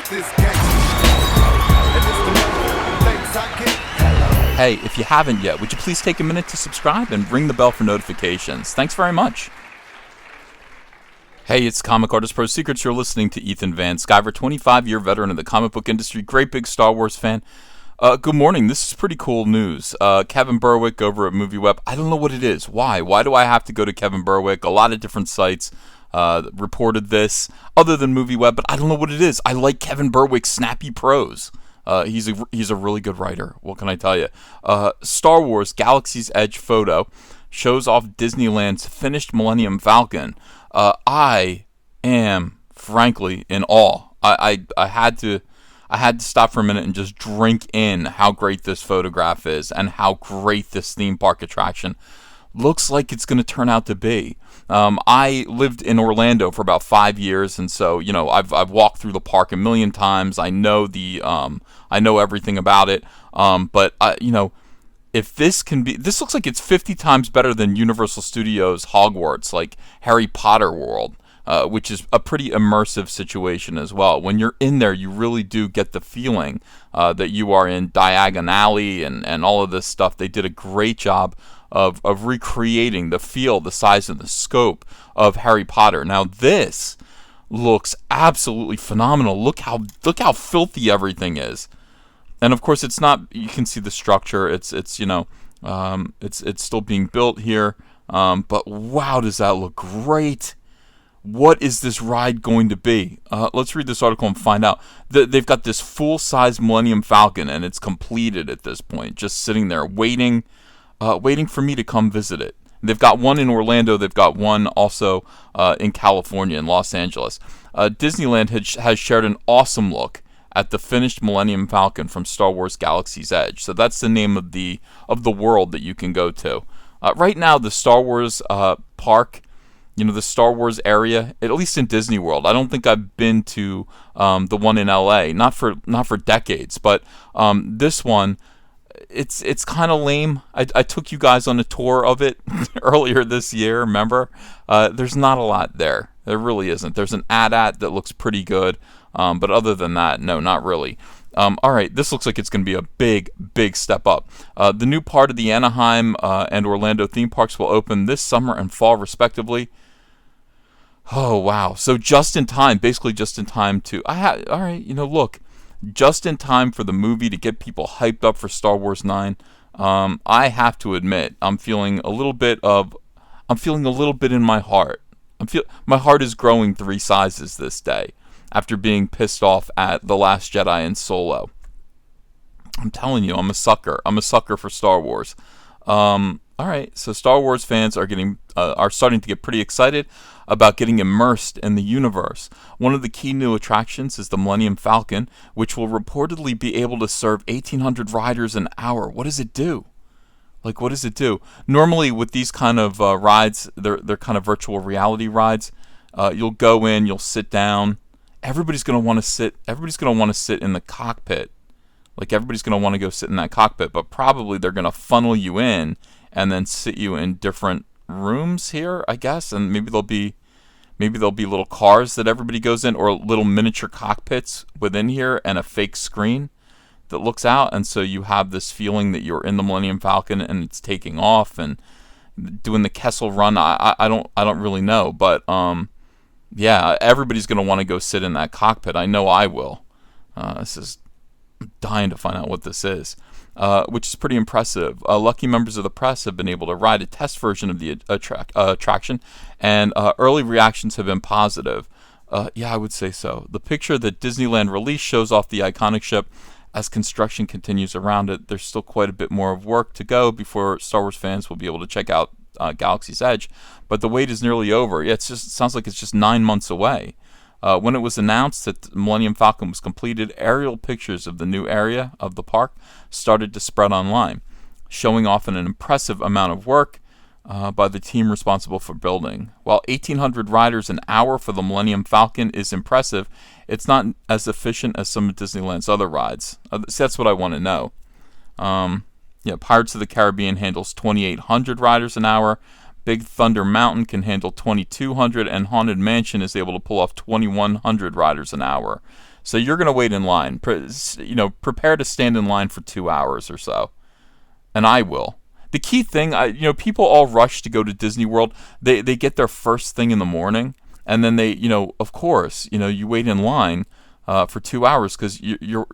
Hey, if you haven't yet, would you please take a minute to subscribe and ring the bell for notifications? Thanks very much. Hey, it's Comic Artist Pro Secrets. You're listening to Ethan Van Sciver, 25-year veteran of the comic book industry, great big Star Wars fan. Good morning. This is pretty cool news. Kevin Berwick over at MovieWeb. I don't know what it is. Why? Why do I have to go to Kevin Berwick? A lot of different sites reported this, other than MovieWeb, but I don't know what it is. I like Kevin Berwick's snappy prose. He's a really good writer. What can I tell you? Star Wars Galaxy's Edge photo shows off Disneyland's finished Millennium Falcon. I am frankly in awe. I had to stop for a minute and just drink in how great this photograph is and how great this theme park attraction looks like it's going to turn out to be. I lived in Orlando for about 5 years, and so I've walked through the park a million times. I know I know everything about it. But if this looks like it's 50 times better than Universal Studios Hogwarts, like Harry Potter World, which is a pretty immersive situation as well. When you're in there, you really do get the feeling that you are in Diagon Alley and all of this stuff. They did a great job of recreating the feel, the size, and the scope of Harry Potter. Now this looks absolutely phenomenal. Look how filthy everything is. And of course, it's not. You can see the structure. It's still being built here. But wow, does that look great? What is this ride going to be? Let's read this article and find out. They've got this full-size Millennium Falcon, and it's completed at this point, just sitting there waiting for me to come visit it. They've got one in Orlando. They've got one also in California, in Los Angeles. Disneyland has shared an awesome look at the finished Millennium Falcon from Star Wars Galaxy's Edge. So that's the name of the world that you can go to. Right now, the Star Wars park, the Star Wars area, at least in Disney World. I don't think I've been to the one in LA, not for decades, but this one, it's kind of lame. I took you guys on a tour of it earlier this year, remember? There's not a lot there. There really isn't. There's an AT-AT that looks pretty good, but other than that, no, not really. All right, this looks like it's going to be a big step up. The new part of the Anaheim and Orlando theme parks will open this summer and fall, respectively. Oh, wow. So just in time to... all right, look, just in time for the movie to get people hyped up for Star Wars 9. I have to admit, I'm feeling a little bit in my heart. My heart is growing 3 sizes this day after being pissed off at The Last Jedi and Solo. I'm telling you, I'm a sucker. I'm a sucker for Star Wars. All right, so Star Wars fans are starting to get pretty excited about getting immersed in the universe. One of the key new attractions is the Millennium Falcon, which will reportedly be able to serve 1,800 riders an hour. What does it do? What does it do? Normally, with these kind of rides, they're kind of virtual reality rides. You'll go in, you'll sit down. Everybody's going to want to sit in the cockpit. Everybody's going to want to go sit in that cockpit, but probably they're going to funnel you in and then sit you in different rooms here, I guess, and maybe there'll be little cars that everybody goes in, or little miniature cockpits within here, and a fake screen that looks out, and so you have this feeling that you're in the Millennium Falcon and it's taking off and doing the Kessel Run. I don't really know, but yeah, everybody's gonna want to go sit in that cockpit. I know I will. I'm dying to find out what this is. Which is pretty impressive. Lucky members of the press have been able to ride a test version of the attraction, and early reactions have been positive. Yeah, I would say so. The picture that Disneyland released shows off the iconic ship. As construction continues around it, there's still quite a bit more of work to go before Star Wars fans will be able to check out Galaxy's Edge. But the wait is nearly over. Yeah, it sounds like it's just 9 months away. When it was announced that the Millennium Falcon was completed, aerial pictures of the new area of the park started to spread online, showing off an impressive amount of work by the team responsible for building. While 1,800 riders an hour for the Millennium Falcon is impressive, it's not as efficient as some of Disneyland's other rides. So that's what I want to know. Pirates of the Caribbean handles 2,800 riders an hour. Big Thunder Mountain can handle 2,200, and Haunted Mansion is able to pull off 2,100 riders an hour. So you're going to wait in line. Prepare to stand in line for 2 hours or so. And I will. The key thing, people all rush to go to Disney World. They get there first thing in the morning, and then they, of course, you wait in line for 2 hours because you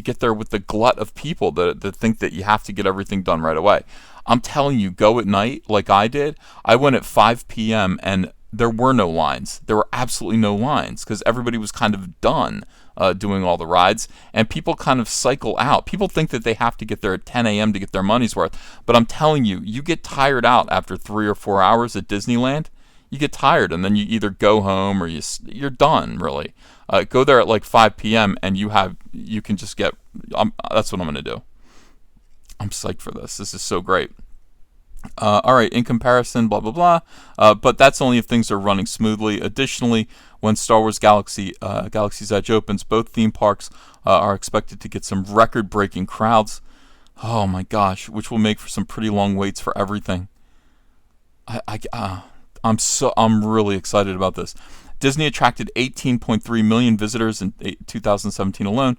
get there with the glut of people that think that you have to get everything done right away. I'm telling you, go at night like I did. I went at 5 p.m. and there were no lines. There were absolutely no lines because everybody was kind of done doing all the rides, and people kind of cycle out. People think that they have to get there at 10 a.m. to get their money's worth, but I'm telling you, you get tired out after 3 or 4 hours at Disneyland. You get tired, and then you either go home or you're done, really. Go there at like 5 p.m. and you can just get. That's what I'm going to do. I'm psyched for this. This is so great. All right, in comparison, blah, blah, blah. But that's only if things are running smoothly. Additionally, when Star Wars Galaxy's Edge opens, both theme parks are expected to get some record-breaking crowds. Oh my gosh, which will make for some pretty long waits for everything. I'm really excited about this. Disney attracted 18.3 million visitors in 2017 alone,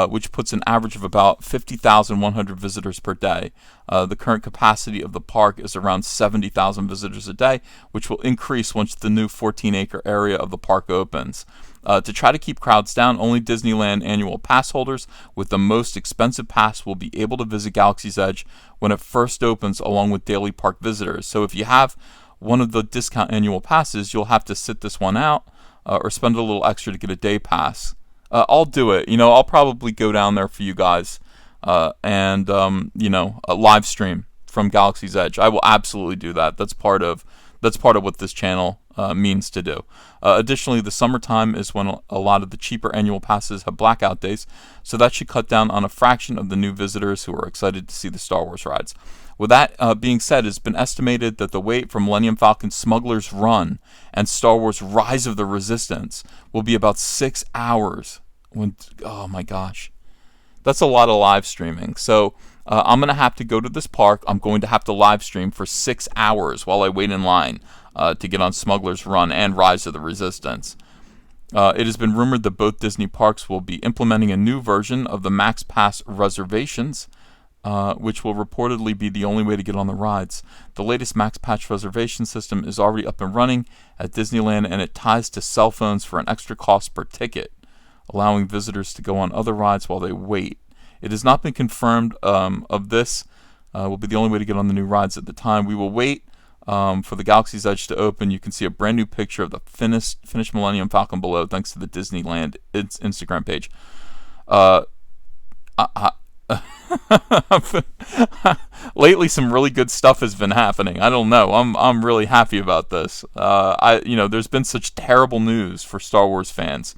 which puts an average of about 50,100 visitors per day. The current capacity of the park is around 70,000 visitors a day, which will increase once the new 14-acre area of the park opens. To try to keep crowds down, only Disneyland annual pass holders with the most expensive pass will be able to visit Galaxy's Edge when it first opens, along with daily park visitors. So if you have one of the discount annual passes, you'll have to sit this one out or spend a little extra to get a day pass. I'll do it. I'll probably go down there for you guys and a live stream from Galaxy's Edge. I will absolutely do that. That's part of what this channel means to do. Additionally, the summertime is when a lot of the cheaper annual passes have blackout days, so that should cut down on a fraction of the new visitors who are excited to see the Star Wars rides. With that being said, it's been estimated that the wait for Millennium Falcon Smuggler's Run and Star Wars Rise of the Resistance will be about 6 hours. Oh my gosh. That's a lot of live streaming. So I'm going to have to go to this park. I'm going to have to live stream for 6 hours while I wait in line to get on Smuggler's Run and Rise of the Resistance. It has been rumored that both Disney parks will be implementing a new version of the Max Pass reservations, which will reportedly be the only way to get on the rides. The latest Max Pass reservation system is already up and running at Disneyland, and it ties to cell phones for an extra cost per ticket, allowing visitors to go on other rides while they wait. It has not been confirmed of this will be the only way to get on the new rides at the time. We will wait for the Galaxy's Edge to open. You can see a brand new picture of the finished Millennium Falcon below, thanks to the Disneyland Instagram page. Lately, some really good stuff has been happening. I don't know. I'm really happy about this. There's been such terrible news for Star Wars fans,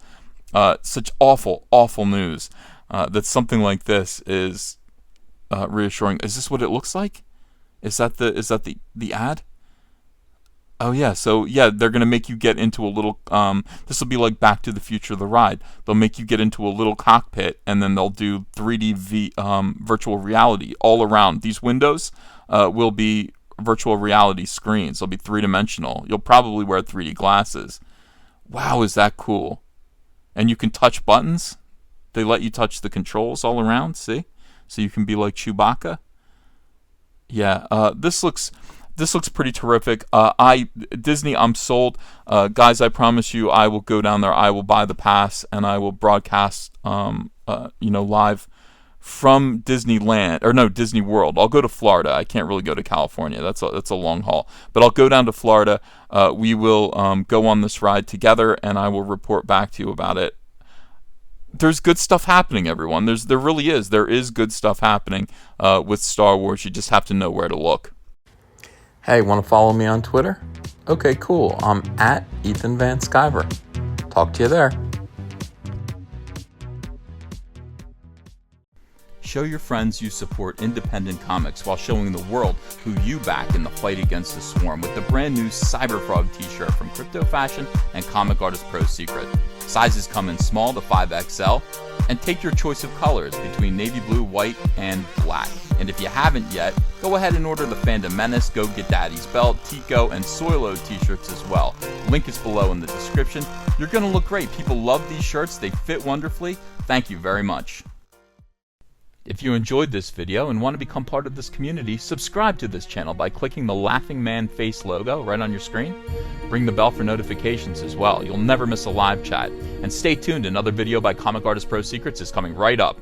such awful news. That something like this is reassuring. Is this what it looks like? Is that the ad? Oh yeah, so yeah, they're gonna make you get into a little. This will be like Back to the Future, the ride. They'll make you get into a little cockpit, and then they'll do 3D virtual reality all around. These windows will be virtual reality screens. They'll be 3-dimensional. You'll probably wear 3D glasses. Wow, is that cool? And you can touch buttons. They let you touch the controls all around. See, so you can be like Chewbacca. Yeah, this looks pretty terrific. Disney, I'm sold. Guys, I promise you, I will go down there. I will buy the pass, and I will broadcast, live from Disneyland, or no, Disney World. I'll go to Florida. I can't really go to California. That's a long haul. But I'll go down to Florida. We will go on this ride together, and I will report back to you about it. There's good stuff happening, everyone. There really is. There is good stuff happening with Star Wars. You just have to know where to look. Hey, want to follow me on Twitter? Okay, cool. I'm at Ethan Van Sciver. Talk to you there. Show your friends you support independent comics while showing the world who you back in the fight against the swarm with the brand new Cyberfrog t-shirt from Crypto Fashion and Comic Artist Pro Secret. Sizes come in small to 5XL, and take your choice of colors between navy blue, white, and black. And if you haven't yet, go ahead and order the Fandom Menace, Go Get Daddy's Belt, Tico, and Soilo t-shirts as well. Link is below in the description. You're going to look great. People love these shirts. They fit wonderfully. Thank you very much. If you enjoyed this video and want to become part of this community, subscribe to this channel by clicking the laughing man face logo right on your screen. Ring the bell for notifications as well. You'll never miss a live chat. And stay tuned, another video by Comic Artist Pro Secrets is coming right up.